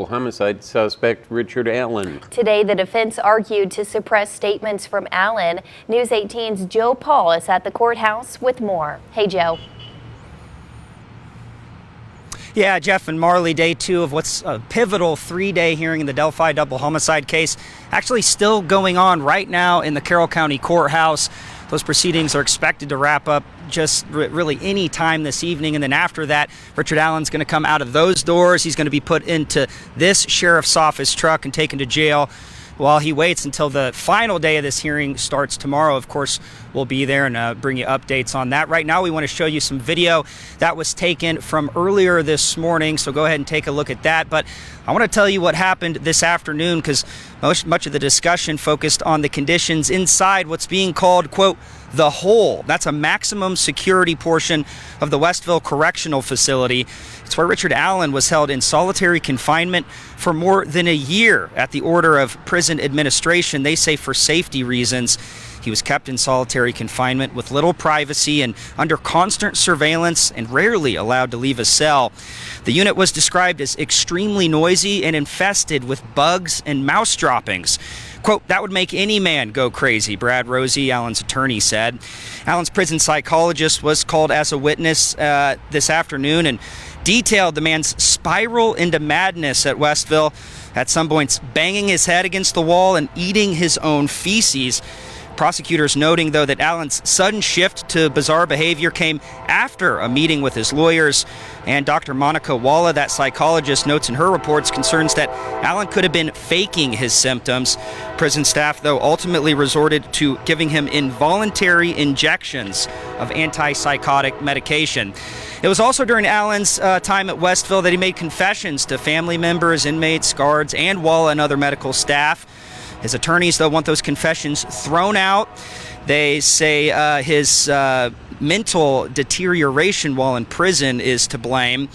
Homicide suspect Richard Allen. Today, the defense argued to suppress statements from Allen. News 18's Joe Paul is at the courthouse with more. Hey, Joe. Yeah, Jeff and Marley, day two of what's a pivotal three-day hearing in the Delphi double homicide case. Actually still going on right now in the Carroll County Courthouse. Those proceedings are expected to wrap up just really any time this evening. And then after that, Richard Allen's going to come out of those doors. He's going to be put into this sheriff's office truck and taken to jail while he waits until the final day of this hearing starts tomorrow. Of course, we'll be there and bring you updates on that. Right now, we want to show you some video that was taken from earlier this morning, so go ahead and take a look at that. But I want to tell you what happened this afternoon, because much of the discussion focused on the conditions inside what's being called, quote, the hole. That's a maximum security portion of the Westville Correctional Facility. It's where Richard Allen was held in solitary confinement for more than a year at the order of prison administration. They say for safety reasons. He was kept in solitary confinement with little privacy and under constant surveillance and rarely allowed to leave a cell. The unit was described as extremely noisy and infested with bugs and mouse droppings. Quote, that would make any man go crazy, Brad Rosie, Allen's attorney, said. Allen's prison psychologist was called as a witness this afternoon and detailed the man's spiral into madness at Westville, at some points banging his head against the wall and eating his own feces. Prosecutors noting, though, that Allen's sudden shift to bizarre behavior came after a meeting with his lawyers. And Dr. Monica Walla, that psychologist, notes in her reports concerns that Allen could have been faking his symptoms. Prison staff, though, ultimately resorted to giving him involuntary injections of antipsychotic medication. It was also during Allen's time at Westville that he made confessions to family members, inmates, guards, and Walla and other medical staff. His attorneys, though, want those confessions thrown out. They say his mental deterioration while in prison is to blame.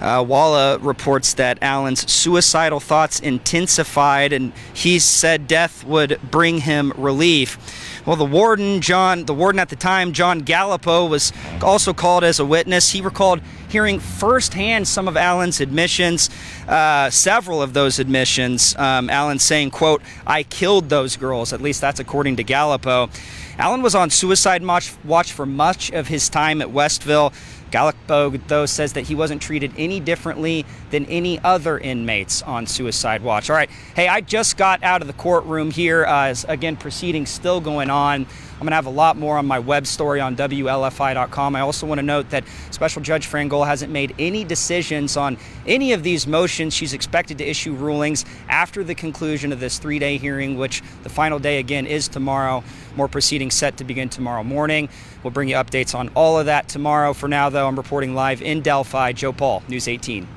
Walla reports that Allen's suicidal thoughts intensified, and he said death would bring him relief. Well, the warden at the time, John Gallipo, was also called as a witness. He recalled hearing firsthand some of Allen's admissions, several of those admissions. Allen saying, quote, I killed those girls. At least that's according to Gallipo. Allen was on suicide watch for much of his time at Westville. Gallipo, though, says that he wasn't treated any differently than any other inmates on suicide watch. All right. Hey, I just got out of the courtroom here. Again, proceedings still going on. I'm going to have a lot more on my web story on WLFI.com. I also want to note that Special Judge Frangol hasn't made any decisions on any of these motions. She's expected to issue rulings after the conclusion of this three-day hearing, which the final day, again, is tomorrow. More proceedings set to begin tomorrow morning. We'll bring you updates on all of that tomorrow. For now, though, I'm reporting live in Delphi. Joe Paul, News 18.